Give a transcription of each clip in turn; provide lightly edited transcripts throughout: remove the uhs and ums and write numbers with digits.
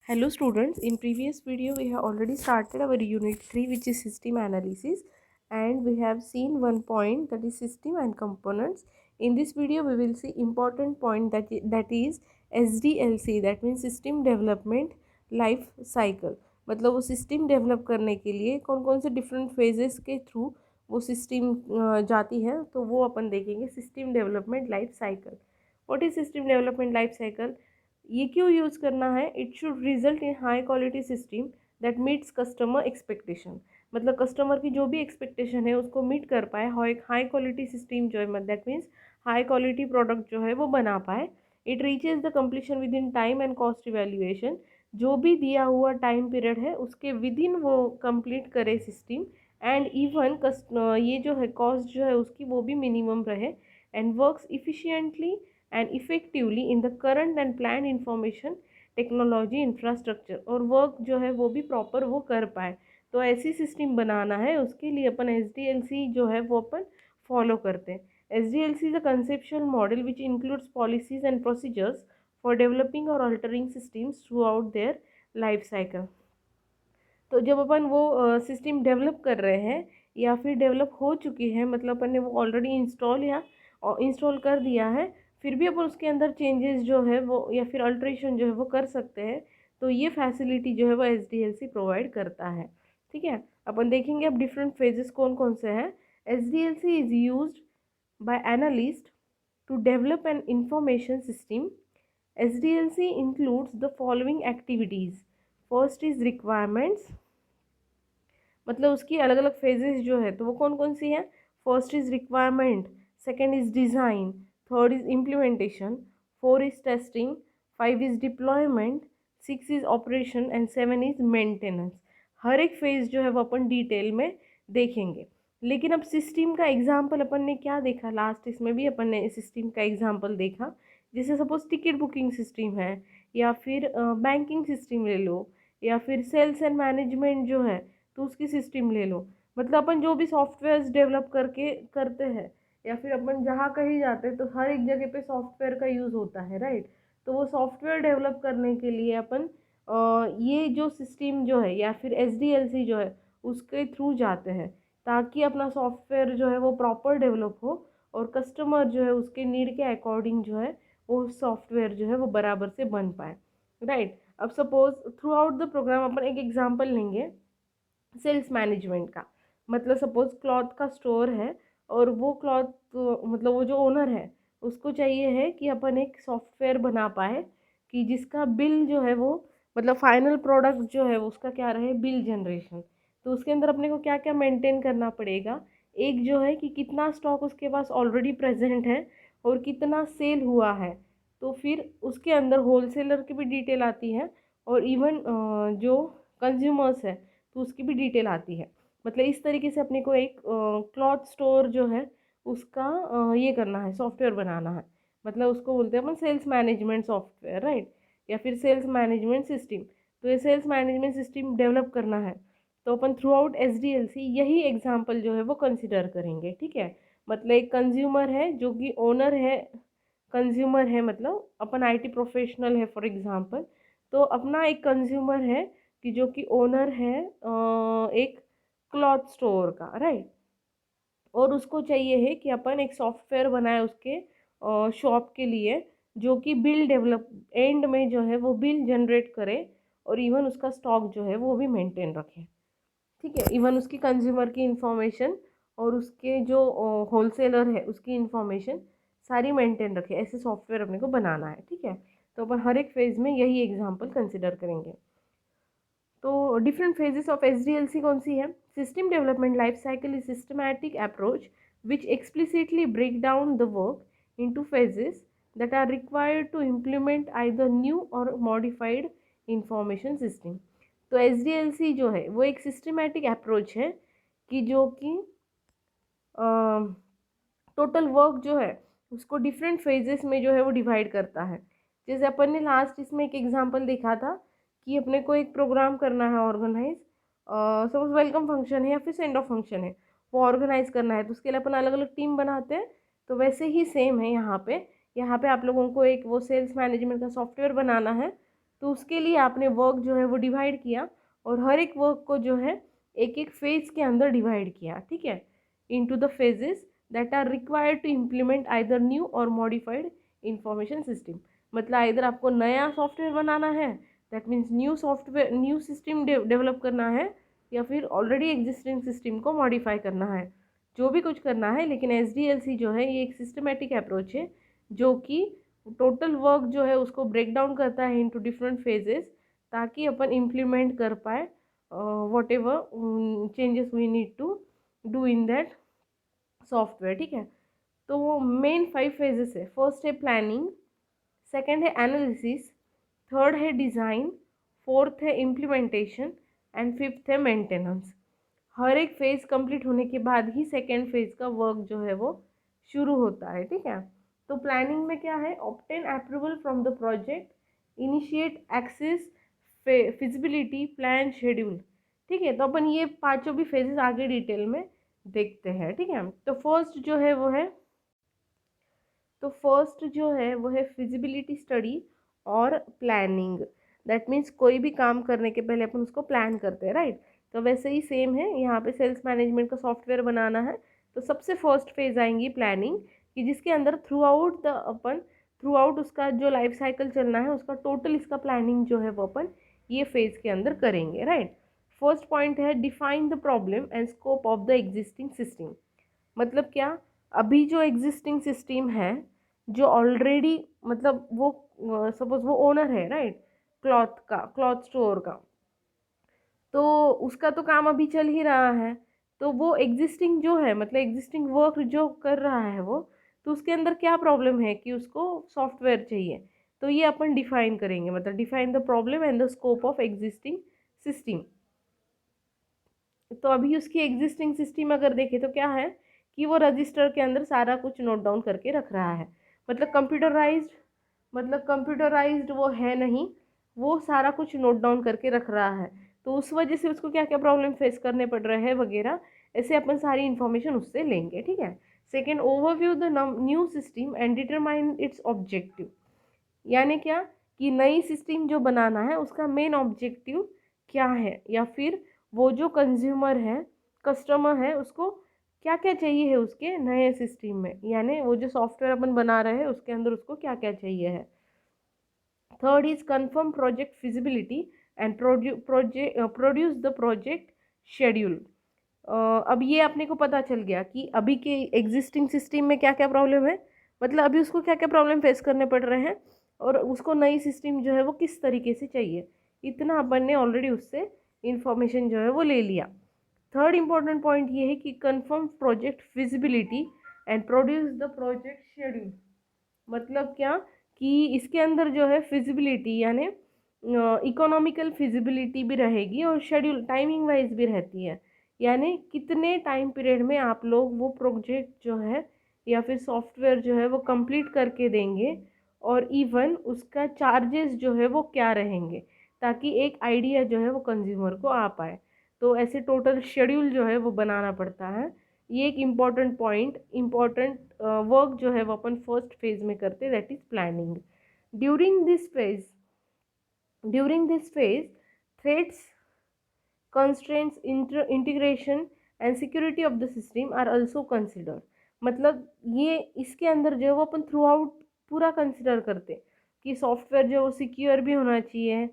Hello students, in previous video we have already started our unit 3 which is system analysis, and we have seen one point, that is system and components. In this video we will see important point that is SDLC, that means system development life cycle. मतलब वो system develop करने के लिए कौन कौन से different phases के through वो सिस्टम जाती है, तो वो अपन देखेंगे system development life cycle. What is system development life cycle? ये क्यों यूज़ करना है? It should result in high quality system that meets customer expectation. मतलब कस्टमर की जो भी एक्सपेक्टेशन है उसको मीट कर पाए. हाई क्वालिटी सिस्टम जो है that means high quality product जो है वो बना पाए. It reaches the completion with in time and cost evaluation. जो भी दिया हुआ टाइम पीरियड है उसके विद इन वो कंप्लीट करे सिस्टम. एंड इवन ये जो है कॉस्ट जो है उसकी वो भी मिनिमम रहे. And works efficiently and effectively in the current and planned information technology infrastructure. और वर्क जो है वो भी प्रॉपर वो कर पाए. तो ऐसी सिस्टम बनाना है, उसके लिए अपन SDLC जो है वो अपन फॉलो करते हैं. SDLC is a conceptual model which includes policies and procedures for developing और altering systems throughout their life cycle. तो जब अपन वो सिस्टम डेवलप कर रहे हैं या फिर डेवलप हो चुकी है, मतलब अपन ने वो ऑलरेडी इंस्टॉल कर दिया है, फिर भी अपन उसके अंदर चेंजेस जो है वो या फिर अल्ट्रेशन जो है वो कर सकते हैं. तो ये फैसिलिटी जो है वो SDLC प्रोवाइड करता है. ठीक है, अपन देखेंगे अब डिफरेंट फेजेस कौन कौन से हैं. SDLC is used by analyst to develop an information system. SDLC includes the following activities. First is requirements. मतलब उसकी अलग अलग फेजेस जो है तो वो कौन कौन सी हैं. First is requirement, second is design, third is implementation, four is testing, five is deployment, six is operation and seven is maintenance. हर एक फेज जो है वो अपन डिटेल में देखेंगे. लेकिन अब सिस्टम का एग्जाम्पल अपन ने क्या देखा लास्ट, इसमें भी अपन ने सिस्टम का एग्जाम्पल देखा. जैसे सपोज टिकट बुकिंग सिस्टम है, या फिर बैंकिंग सिस्टम ले लो, या फिर सेल्स एंड मैनेजमेंट जो है तो उसकी सिस्टम ले लो. मतलब अपन जो भी सॉफ्टवेयर डेवलप करके करते हैं या फिर अपन जहाँ कहीं जाते हैं तो हर एक जगह पे सॉफ्टवेयर का यूज़ होता है, राइट. तो वो सॉफ्टवेयर डेवलप करने के लिए अपन ये जो सिस्टम जो है या फिर SDLC जो है उसके थ्रू जाते हैं, ताकि अपना सॉफ्टवेयर जो है वो प्रॉपर डेवलप हो और कस्टमर जो है उसके नीड के अकॉर्डिंग जो है वो सॉफ्टवेयर जो है वो बराबर से बन पाए, राइट. अब suppose throughout the program अपन एक एग्जांपल लेंगे सेल्स मैनेजमेंट का. मतलब सपोज क्लॉथ का स्टोर है और वो क्लॉथ मतलब वो जो ओनर है उसको चाहिए है कि अपन एक सॉफ्टवेयर बना पाए कि जिसका बिल जो है वो मतलब फाइनल प्रोडक्ट जो है उसका क्या रहे, बिल जनरेशन. तो उसके अंदर अपने को क्या क्या मेंटेन करना पड़ेगा. एक जो है कि कितना स्टॉक उसके पास ऑलरेडी प्रेजेंट है और कितना सेल हुआ है. तो फिर उसके अंदर होलसेलर की भी डिटेल आती है और इवन जो कंज्यूमर्स है तो उसकी भी डिटेल आती है. मतलब इस तरीके से अपने को एक क्लॉथ स्टोर जो है उसका ये करना है, सॉफ्टवेयर बनाना है. मतलब उसको बोलते हैं अपन सेल्स मैनेजमेंट सॉफ्टवेयर, राइट, या फिर सेल्स मैनेजमेंट सिस्टम. तो ये सेल्स मैनेजमेंट सिस्टम डेवलप करना है तो अपन थ्रू आउट SDLC यही एग्जाम्पल जो है वो कंसिडर करेंगे. ठीक है, मतलब एक कंज्यूमर है जो कि ओनर है, कंज्यूमर है मतलब अपन IT प्रोफेशनल है फॉर एग्जांपल. तो अपना एक कंज्यूमर है कि जो कि ओनर है एक क्लॉथ स्टोर का, राइट. और उसको चाहिए है कि अपन एक सॉफ्टवेयर बनाए उसके शॉप के लिए, जो कि बिल डेवलप एंड में जो है वो बिल जनरेट करे और इवन उसका स्टॉक जो है वो भी मेंटेन रखे. ठीक है, इवन उसकी कंज्यूमर की इंफॉर्मेशन और उसके जो होलसेलर है उसकी इंफॉर्मेशन सारी मेंटेन रखे. ऐसे सॉफ्टवेयर अपने को बनाना है. ठीक है, तो अपन हर एक फेज़ में यही एग्जांपल कंसिडर करेंगे. तो डिफरेंट फेजेस ऑफ SDLC कौन सी है. System development life cycle is systematic approach which explicitly break down the work into phases that are required to implement either new or modified information system. तो SDLC जो है वो एक systematic approach है कि जो कि टोटल वर्क जो है उसको डिफरेंट फेजेस में जो है वो डिवाइड करता है. जैसे अपन ने लास्ट इसमें एक एग्जांपल देखा था कि अपने को एक प्रोग्राम करना है ऑर्गेनाइज. सपोज वेलकम फंक्शन है या फिर सेंड ऑफ फंक्शन है, वो ऑर्गेनाइज करना है तो उसके लिए अपन अलग अलग टीम बनाते हैं. तो वैसे ही सेम है यहाँ पे. यहाँ पे आप लोगों को एक वो सेल्स मैनेजमेंट का सॉफ्टवेयर बनाना है तो उसके लिए आपने वर्क जो है वो डिवाइड किया और हर एक वर्क को जो है एक एक फेज के अंदर डिवाइड किया, ठीक है, into the phases that are required to implement either new or modified information system. मतलब आइदर आपको नया सॉफ्टवेयर बनाना है, that means new software new system develop करना है, या फिर ऑलरेडी एग्जिस्टिंग सिस्टम को मॉडिफाई करना है, जो भी कुछ करना है। लेकिन SDLC जो है ये एक सिस्टमेटिक अप्रोच है जो कि टोटल वर्क जो है उसको ब्रेक डाउन करता है इनटू डिफरेंट फेजेस, ताकि अपन इम्प्लीमेंट कर पाए whatever changes we need to do in that software, ठीक है। तो वो मेन 5 फेजेस है। फर्स्ट है प्लानिंग, सेकेंड है एनालिसिस, थर्ड है डिज़ाइन, फोर्थ है इम्प्लीमेंटेशन एंड फिफ्थ है मेंटेनेंस। हर एक फेज कंप्लीट होने के बाद ही सेकेंड फेज का वर्क जो है वो शुरू होता है, ठीक है। तो प्लानिंग में क्या है, obtain approval from the project, initiate access, feasibility, plan, schedule, ठीक है। तो अपन ये पांचों भी फेजेस आगे डिटेल में देखते हैं, ठीक है। तो फर्स्ट जो है वो है फिजिबिलिटी स्टडी और प्लानिंग। दैट मीन्स कोई भी काम करने के पहले अपन उसको प्लान करते हैं, राइट। तो वैसे ही सेम है यहाँ पे, सेल्स मैनेजमेंट का सॉफ्टवेयर बनाना है तो सबसे फर्स्ट फेज आएंगी प्लानिंग, कि जिसके अंदर थ्रू आउट उसका जो लाइफ साइकिल चलना है उसका टोटल इसका प्लानिंग जो है वो अपन ये फेज के अंदर करेंगे, राइट। फर्स्ट पॉइंट है define the problem and scope of the existing system. मतलब क्या, अभी जो एग्जिस्टिंग सिस्टम है, जो ऑलरेडी मतलब वो सपोज वो ओनर है, राइट, क्लॉथ स्टोर का, तो उसका तो काम अभी चल ही रहा है। तो वो एग्जिस्टिंग जो है, मतलब एग्जिस्टिंग वर्क जो कर रहा है वो, तो उसके अंदर क्या प्रॉब्लम है कि उसको सॉफ्टवेयर चाहिए। तो ये अपन डिफाइन करेंगे, मतलब define the problem and the scope of existing system. तो अभी उसकी एग्जिस्टिंग सिस्टम अगर देखें तो क्या है कि वो रजिस्टर के अंदर सारा कुछ नोट डाउन करके रख रहा है, मतलब कंप्यूटराइज्ड वो है नहीं, वो सारा कुछ नोट डाउन करके रख रहा है। तो उस वजह से उसको क्या क्या प्रॉब्लम फेस करने पड़ रहे हैं वगैरह, ऐसे अपन सारी इन्फॉर्मेशन उससे लेंगे, ठीक है। Second, overview the new system and determine its objective. यानी क्या कि नई सिस्टम जो बनाना है उसका मेन ऑब्जेक्टिव क्या है, या फिर वो जो कंज्यूमर है, कस्टमर है, उसको क्या क्या चाहिए है उसके नए सिस्टम में, यानी वो जो सॉफ्टवेयर अपन बना रहे हैं उसके अंदर उसको क्या क्या चाहिए है। Third is confirm project feasibility and produce the project schedule. अब ये अपने को पता चल गया कि अभी के एग्जिस्टिंग सिस्टम में क्या क्या प्रॉब्लम है, मतलब अभी उसको क्या क्या प्रॉब्लम फेस करने पड़ रहे हैं, और उसको नई सिस्टम जो है वो किस तरीके से चाहिए। इतना अपन ने ऑलरेडी उससे इंफॉर्मेशन जो है वो ले लिया। थर्ड इम्पॉर्टेंट पॉइंट ये है कि confirm project feasibility and produce the project schedule. मतलब क्या कि इसके अंदर जो है फिजिबिलिटी यानी इकोनॉमिकल फिजिबिलिटी भी रहेगी और शेड्यूल टाइमिंग वाइज भी रहती है, यानी कितने टाइम पीरियड में आप लोग वो प्रोजेक्ट जो है या फिर सॉफ्टवेयर जो है वो कंप्लीट करके देंगे, और इवन उसका चार्जेस जो है वो क्या रहेंगे, ताकि एक आइडिया जो है वो कंज्यूमर को आ पाए। तो ऐसे टोटल शेड्यूल जो है वो बनाना पड़ता है। ये एक इम्पॉर्टेंट वर्क जो है वो अपन फर्स्ट फेज में करते हैं, that is planning. During this phase threats, constraints, integration and security of the system are also considered। मतलब ये इसके अंदर जो है वो अपन थ्रू आउट पूरा कंसिडर करते कि सॉफ्टवेयर जो वो सिक्योर भी होना चाहिए,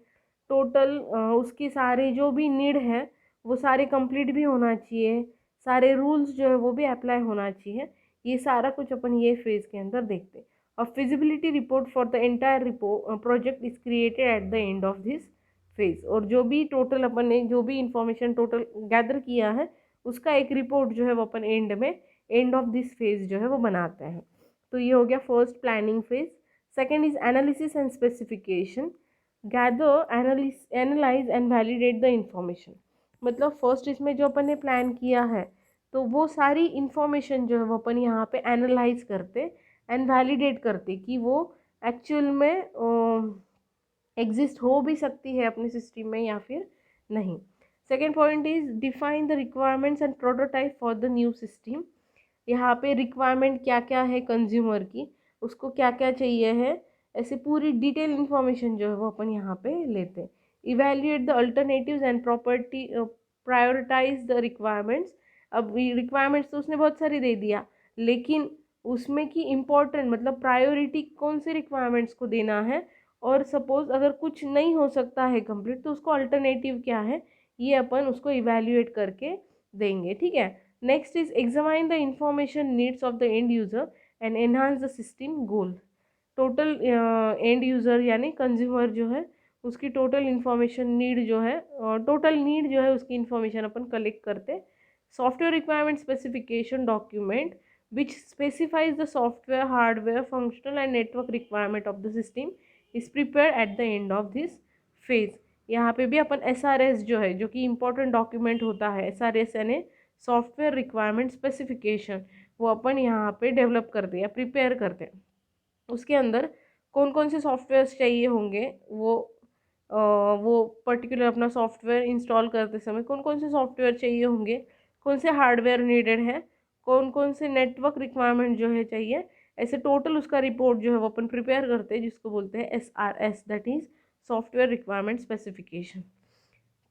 टोटल उसके सारे जो भी नीड है वो सारे कंप्लीट भी होना चाहिए, सारे रूल्स जो है वो भी अप्लाई होना चाहिए। ये सारा कुछ अपन ये फेज़ के अंदर देखते हैं। A feasibility report for the entire project is created at the end of this phase। और जो भी टोटल अपन ने जो भी इंफॉर्मेशन टोटल गैदर किया है उसका एक रिपोर्ट जो है वो अपन एंड ऑफ दिस फेज जो है वो बनाते हैं। तो ये हो गया first planning phase. Second is analysis and specification, gather, analyse and validate the information. मतलब फर्स्ट इसमें जो अपन ने प्लान किया है तो वो सारी इंफॉर्मेशन जो है वो अपन यहाँ पे एनालाइज करते एंड वैलिडेट करते कि वो एक्चुअल में एग्जिस्ट हो भी सकती है अपने सिस्टम में या फिर नहीं। Second point is define the requirements and prototype for the new system. यहाँ पे रिक्वायरमेंट क्या क्या है कंज्यूमर की, उसको क्या क्या चाहिए है, ऐसे पूरी डिटेल इन्फॉर्मेशन जो है वो अपन यहाँ पे लेते हैं। Evaluate the alternatives and property, prioritize the requirements. अब रिक्वायरमेंट्स तो उसने बहुत सारी दे दिया, लेकिन उसमें की इम्पोर्टेंट मतलब प्रायोरिटी कौन से रिक्वायरमेंट्स को देना है, और सपोज अगर कुछ नहीं हो सकता है कंप्लीट तो उसको अल्टरनेटिव क्या है ये अपन उसको इवेल्युएट करके देंगे, ठीक है। Next is examine the information needs of the end user and enhance the system goal. Total end user यानी कंज्यूमर जो है उसकी टोटल इन्फॉर्मेशन नीड जो है, टोटल नीड जो है उसकी इन्फॉर्मेशन अपन कलेक्ट करते। Software requirement specification document which specifies the software hardware functional and network requirement of the system is prepare at the end of this phase. यहाँ पे भी अपन SRS जो है जो कि इम्पोर्टेंट डॉक्यूमेंट होता है, SRS यानी सॉफ्टवेयर रिक्वायरमेंट स्पेसिफिकेशन, वो अपन यहाँ पे डेवलप करते हैं या प्रिपेयर करते हैं। उसके अंदर कौन कौन से सॉफ्टवेयर्स चाहिए होंगे, वो पर्टिकुलर अपना सॉफ्टवेयर इंस्टॉल करते समय कौन कौन से सॉफ्टवेयर चाहिए होंगे, कौन से हार्डवेयर नीडेड है, कौन कौन से नेटवर्क रिक्वायरमेंट जो है चाहिए, ऐसे टोटल उसका रिपोर्ट जो है वो अपन प्रिपेयर करते हैं जिसको बोलते हैं SRS, that is software requirement specification.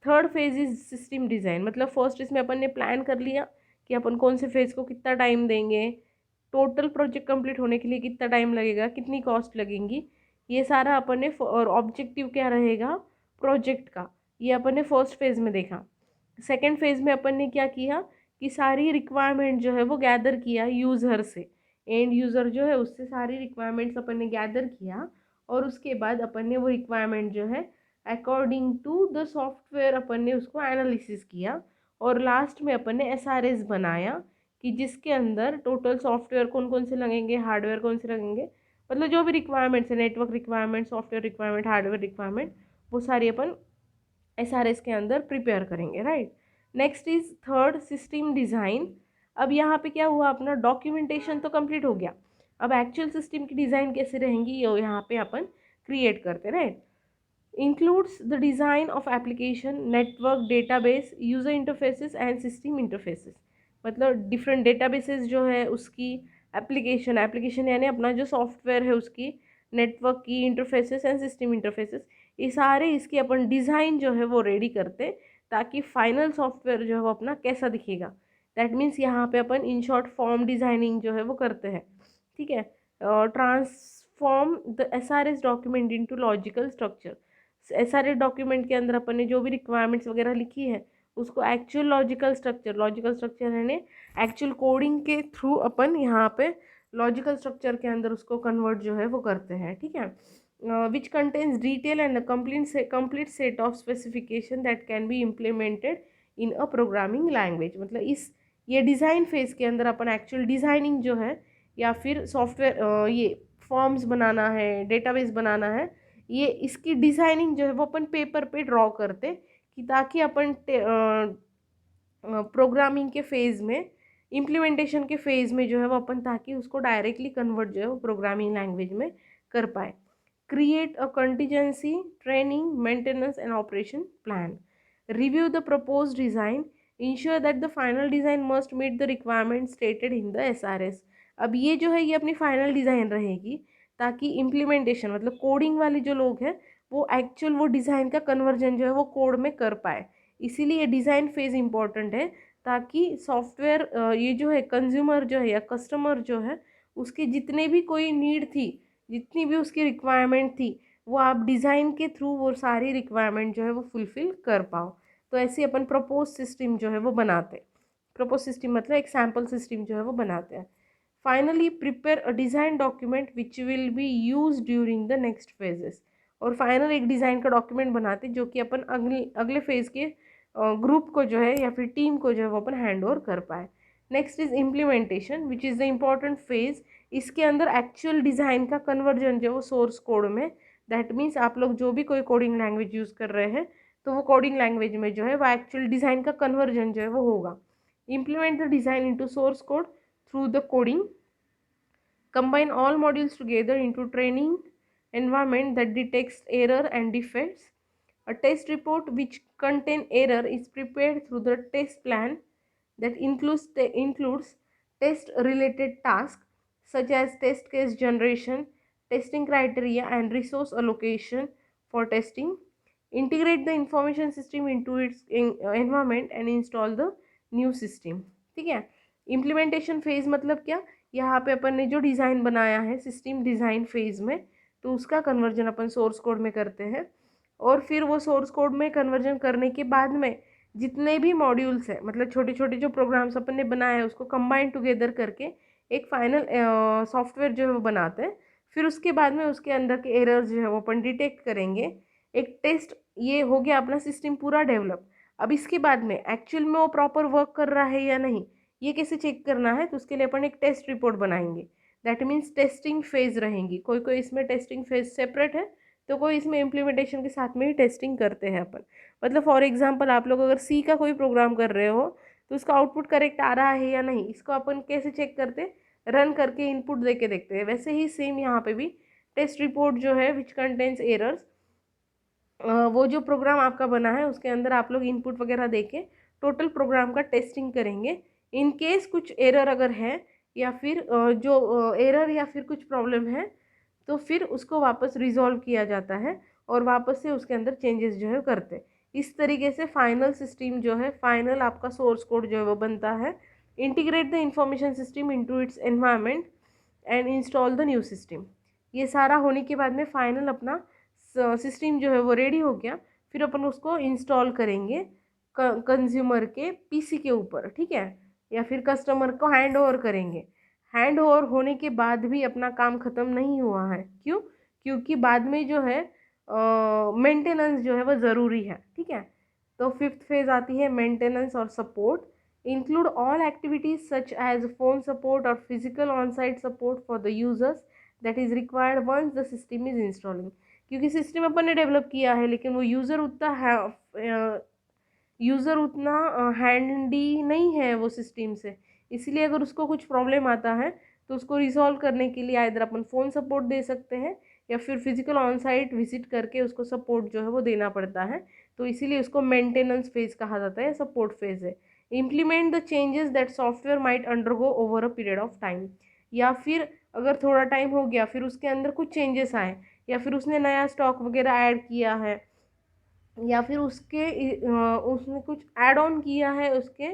Third phase is system design, मतलब फर्स्ट इसमें अपन ने प्लान कर लिया कि अपन कौन से फेज को कितना टाइम देंगे, टोटल प्रोजेक्ट कंप्लीट होने के लिए कितना टाइम लगेगा, कितनी कॉस्ट लगेंगी, ये सारा अपन ने, और ऑब्जेक्टिव क्या रहेगा प्रोजेक्ट का, ये अपन ने फर्स्ट फेज में देखा। सेकेंड फेज में अपन ने क्या किया कि सारी रिक्वायरमेंट जो है वो गैदर किया यूज़र से, एंड यूज़र जो है उससे सारी रिक्वायरमेंट्स अपन ने गैदर किया, और उसके बाद अपन ने वो रिक्वायरमेंट जो है अकॉर्डिंग टू द सॉफ्टवेयर अपन ने उसको एनालिसिस किया, और लास्ट में अपन ने SRS बनाया कि जिसके अंदर टोटल सॉफ्टवेयर कौन कौन से लगेंगे, हार्डवेयर कौन से लगेंगे, मतलब जो भी रिक्वायरमेंट्स है, network requirement, software requirement, hardware requirement, वो सारी अपन SRS के अंदर प्रिपेयर करेंगे, right. Next is third system design. अब यहाँ पे क्या हुआ, अपना डॉक्यूमेंटेशन तो कंप्लीट हो गया, अब एक्चुअल सिस्टम की डिज़ाइन कैसे रहेंगी ये यहाँ पे अपन क्रिएट करते, right. includes the design of application, network, database, user interfaces and system interfaces। मतलब डिफरेंट डेटाबेसेस जो है उसकी, एप्लीकेशन यानी अपना जो सॉफ्टवेयर है उसकी, नेटवर्क की इंटरफेसेस एंड सिस्टम इंटरफेसेस, ये सारे इसकी अपन डिज़ाइन जो है वो रेडी करते ताकि फाइनल सॉफ्टवेयर जो है वो अपना कैसा दिखेगा। दैट मीन्स यहाँ पे अपन इन शॉर्ट फॉर्म डिज़ाइनिंग जो है वो करते हैं, ठीक है। Transform the SRS document into logical structure. SRS document के अंदर अपन ने जो भी रिक्वायरमेंट्स वगैरह लिखी है उसको एक्चुअल लॉजिकल स्ट्रक्चर यानी एक्चुअल कोडिंग के थ्रू अपन यहाँ पे लॉजिकल स्ट्रक्चर के अंदर उसको कन्वर्ट जो है वो करते हैं, ठीक है। Which contains detail and complete set of specification that can be implemented in a programming language. मतलब ये डिज़ाइन फेज के अंदर अपन एक्चुअल डिज़ाइनिंग जो है या फिर सॉफ्टवेयर ये फॉर्म्स बनाना है, डेटाबेस बनाना है, ये इसकी डिज़ाइनिंग जो है वो अपन पेपर पे ड्रॉ करते कि ताकि अपन प्रोग्रामिंग के फेज़ में, इम्प्लीमेंटेशन के फेज़ में जो है वो अपन ताकि उसको डायरेक्टली कन्वर्ट जो है वो प्रोग्रामिंग लैंग्वेज में कर पाए। Create a contingency, training, maintenance and operation plan. Review the propose design, ensure that the final design must meet the requirement stated in the SRS। अब ये जो है ये अपनी फाइनल डिज़ाइन रहेगी ताकि इम्प्लीमेंटेशन मतलब कोडिंग वाले जो लोग हैं वो एक्चुअल वो डिज़ाइन का कन्वर्जन जो है वो कोड में कर पाए। इसीलिए ये डिज़ाइन फेज़ इंपॉर्टेंट है ताकि सॉफ्टवेयर ये जो है कंज्यूमर जो है या कस्टमर जो है उसके जितने भी कोई नीड थी, जितनी भी उसकी रिक्वायरमेंट थी, वो आप डिज़ाइन के थ्रू वो सारी रिक्वायरमेंट जो है वो फुलफ़िल कर पाओ। तो ऐसे अपन प्रपोज सिस्टम जो है वो बनाते हैं। प्रपोज सिस्टम मतलब एक सैम्पल सिस्टम जो है वो बनाते हैं। Finally prepare a design document which will be use during the next phases. और फाइनल एक डिज़ाइन का डॉक्यूमेंट बनाते जो कि अपन अगले फेज़ के ग्रुप को जो है या फिर टीम को जो है वो अपन हैंड ओवर कर पाए। Next is implementation which is the important phase. इसके अंदर एक्चुअल डिज़ाइन का कन्वर्जन जो है वो सोर्स कोड में, दैट मीन्स आप लोग जो भी कोई कोडिंग लैंग्वेज यूज़ कर रहे हैं तो वो कोडिंग लैंग्वेज में जो है वो एक्चुअल डिज़ाइन का कन्वर्जन जो है वो होगा। Implement the design into source code through the coding. Combine all modules together into training environment that detects error and defects. A test report which contain error is prepared through the test plan that includes test related tasks such as test case generation, testing criteria and resource allocation for testing, integrate the information system into its environment and install the new system। ठीक है, implementation phase मतलब क्या, यहाँ पे अपन ने जो design बनाया है सिस्टम डिज़ाइन फेज में, तो उसका कन्वर्जन अपन सोर्स कोड में करते हैं, और फिर वो सोर्स कोड में कन्वर्जन करने के बाद में जितने भी मॉड्यूल्स हैं, मतलब छोटे छोटे जो प्रोग्राम्स अपन ने बनाए हैं उसको कंबाइन टुगेदर करके एक फाइनल सॉफ्टवेयर जो है वो बनाते हैं। फिर उसके बाद में उसके अंदर के एरर्स जो है वो अपन डिटेक्ट करेंगे। एक टेस्ट, ये हो गया अपना सिस्टम पूरा डेवलप। अब इसके बाद में एक्चुअल में वो प्रॉपर वर्क कर रहा है या नहीं, ये कैसे चेक करना है, तो उसके लिए अपन एक टेस्ट रिपोर्ट बनाएंगे। दैट मीन्स टेस्टिंग फेज रहेंगी, कोई कोई इसमें टेस्टिंग फेज सेपरेट है, तो कोई इसमें इम्प्लीमेंटेशन के साथ में ही टेस्टिंग करते हैं अपन। मतलब फॉर एग्जांपल आप लोग अगर सी का कोई प्रोग्राम कर रहे हो तो उसका आउटपुट करेक्ट आ रहा है या नहीं, इसको अपन कैसे चेक करते, रन करके इनपुट दे के देखते हैं। वैसे ही सेम यहाँ पे भी टेस्ट रिपोर्ट जो है विच कंटेन्स एरर्स, वो जो प्रोग्राम आपका बना है उसके अंदर आप लोग इनपुट वगैरह देके टोटल प्रोग्राम का टेस्टिंग करेंगे। इन केस कुछ एरर अगर है या फिर जो एरर या फिर कुछ प्रॉब्लम है तो फिर उसको वापस रिजॉल्व किया जाता है और वापस से उसके अंदर चेंजेस जो है करते। इस तरीके से फाइनल सिस्टम जो है, फाइनल आपका सोर्स कोड जो है वो बनता है। Integrate the information system into its environment and install the new system. ये सारा होने के बाद में फाइनल अपना सिस्टम जो है वो रेडी हो गया। फिर अपन उसको इंस्टॉल करेंगे कंज्यूमर के पीसी के ऊपर, ठीक है, या फिर कस्टमर को हैंड ओवर करेंगे। हैंड ओवर होने के बाद भी अपना काम ख़त्म नहीं हुआ है। क्यों? क्योंकि बाद में जो है मेंटेनेंस जो है वो ज़रूरी है। ठीक है, तो फिफ्थ फेज आती है मेंटेनेंस और support. Include all activities such as phone support और physical on site support for the users that is required once the system is installing. क्योंकि सिस्टम अपन ने डेवलप किया है लेकिन वो यूज़र उतना हैंडी नहीं है वो सिस्टम से, इसलिए अगर उसको कुछ प्रॉब्लम आता है तो उसको रिजॉल्व करने के लिए आइदर अपन फ़ोन सपोर्ट दे सकते हैं या फिर फिजिकल ऑन साइट विजिट करके उसको सपोर्ट जो है वो देना पड़ता है। तो इसीलिए उसको मेंटेनेंस फेज़ कहा जाता है, सपोर्ट फेज़ है। Implement the changes that software might undergo over a period of time. या फिर अगर थोड़ा टाइम हो गया फिर उसके अंदर कुछ चेंजेस आए या फिर उसने नया स्टॉक वगैरह ऐड किया है या फिर उसने कुछ ऐड ऑन किया है उसके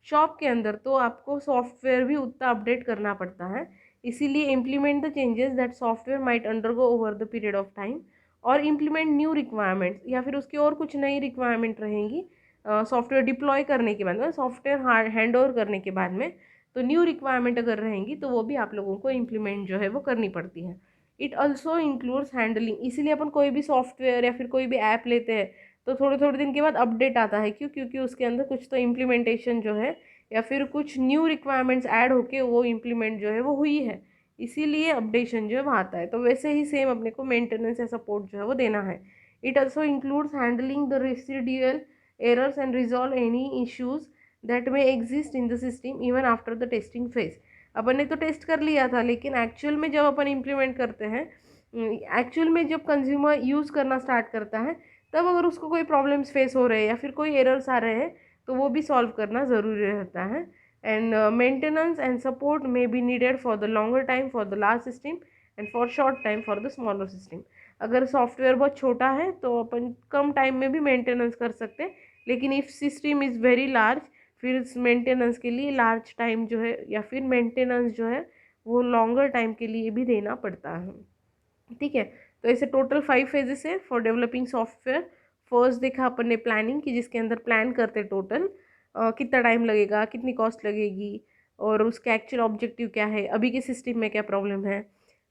शॉप के अंदर, तो आपको सॉफ्टवेयर भी उतना अपडेट करना पड़ता है। इसीलिए implement the changes that software might undergo over the period of time. और इम्प्लीमेंट न्यू रिक्वायरमेंट्स, या फिर उसकी और कुछ नई रिक्वायरमेंट रहेंगी सॉफ्टवेयर डिप्लॉय करने के बाद में, सॉफ्टवेयर हैंड ओवर करने के बाद में, तो न्यू रिक्वायरमेंट अगर रहेंगी तो वो भी आप लोगों को इम्प्लीमेंट जो है वो करनी पड़ती है। It also includes handling. इसीलिए अपन कोई भी सॉफ्टवेयर या फिर कोई भी ऐप लेते हैं तो थोड़े थोड़े दिन के बाद अपडेट आता है। क्यों? क्योंकि उसके अंदर कुछ तो इम्प्लीमेंटेशन जो है या फिर कुछ न्यू रिक्वायरमेंट्स ऐड होके वो इम्प्लीमेंट जो है वो हुई है, इसीलिए अपडेशन जो है वो आता है। तो वैसे ही सेम अपने को मेंटेनेंस या सपोर्ट जो है वो देना है। It also includes handling the residual errors and resolve any issues that may exist in the system even after the testing phase. अपन ने तो टेस्ट कर लिया था लेकिन एक्चुअल में जब अपन इम्प्लीमेंट करते हैं, एक्चुअल में जब कंज्यूमर यूज़ करना स्टार्ट करता है तब अगर उसको कोई प्रॉब्लम्स फेस हो रहे हैं या फिर कोई एरर्स आ रहे हैं तो वो भी सॉल्व करना ज़रूरी रहता है। And maintenance and support may be needed for the longer time for the large system and for short time for the smaller system. अगर सॉफ्टवेयर बहुत छोटा है तो अपन कम टाइम में भी मेंटेनेंस कर सकते हैं, लेकिन if system is very large फिर इस मेंटेनेंस के लिए लार्ज टाइम जो है या फिर मेंटेनेंस जो है वो लॉन्गर टाइम के लिए भी देना पड़ता है। ठीक है, तो ऐसे टोटल 5 फेजेस है फॉर डेवलपिंग सॉफ्टवेयर। फर्स्ट देखा अपन ने प्लानिंग की, जिसके अंदर प्लान करते टोटल कितना टाइम लगेगा, कितनी कॉस्ट लगेगी और उसका एक्चुअल ऑब्जेक्टिव क्या है, अभी के सिस्टम में क्या प्रॉब्लम है।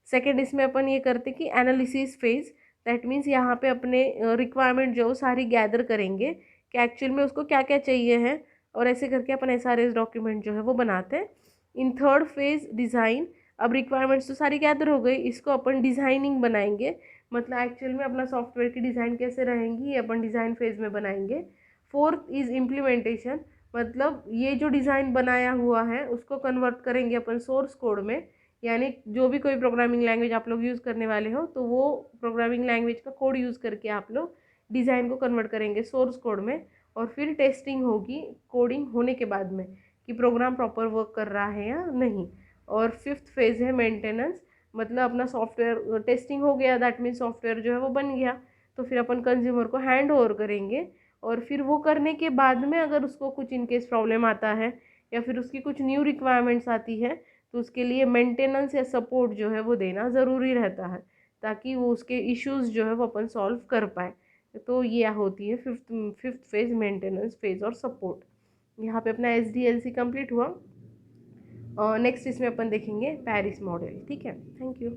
सेकेंड इसमें अपन ये करते कि एनालिसिस फेज, दैट मीन्स यहाँ पे अपने रिक्वायरमेंट जो सारी गैदर करेंगे कि एक्चुअल में उसको क्या क्या चाहिए है, और ऐसे करके अपन SRS डॉक्यूमेंट जो है वो बनाते हैं। इन थर्ड फेज डिज़ाइन, अब रिक्वायरमेंट्स तो सारी गैदर हो गई, इसको अपन डिज़ाइनिंग बनाएंगे, मतलब एक्चुअल में अपना सॉफ्टवेयर की डिज़ाइन कैसे रहेंगी ये अपन डिज़ाइन फेज में बनाएंगे। फोर्थ इज़ इम्प्लीमेंटेशन, मतलब ये जो डिज़ाइन बनाया हुआ है उसको कन्वर्ट करेंगे अपन सोर्स कोड में, यानी जो भी कोई प्रोग्रामिंग लैंग्वेज आप लोग यूज़ करने वाले हो तो वो प्रोग्रामिंग लैंग्वेज का कोड यूज़ करके आप लोग डिज़ाइन को कन्वर्ट करेंगे सोर्स कोड में। और फिर टेस्टिंग होगी कोडिंग होने के बाद में कि प्रोग्राम प्रॉपर वर्क कर रहा है या नहीं। और फिफ्थ फेज है मेंटेनेंस, मतलब अपना सॉफ्टवेयर टेस्टिंग हो गया, दैट मीन्स सॉफ्टवेयर जो है वो बन गया, तो फिर अपन कंज्यूमर को हैंड ओवर करेंगे। और फिर वो करने के बाद में अगर उसको कुछ इनकेस प्रॉब्लम आता है या फिर उसकी कुछ न्यू रिक्वायरमेंट्स आती है, तो उसके लिए मेंटेनेंस या सपोर्ट जो है वो देना ज़रूरी रहता है, ताकि वो उसके इश्यूज जो है वो अपन सॉल्व कर पाए। तो ये होती है फिफ्थ फेज, मेंटेनेंस फेज और सपोर्ट। यहाँ पे अपना SDLC कंप्लीट हुआ। नेक्स्ट इसमें अपन देखेंगे पेरिस मॉडल। ठीक है, थैंक यू।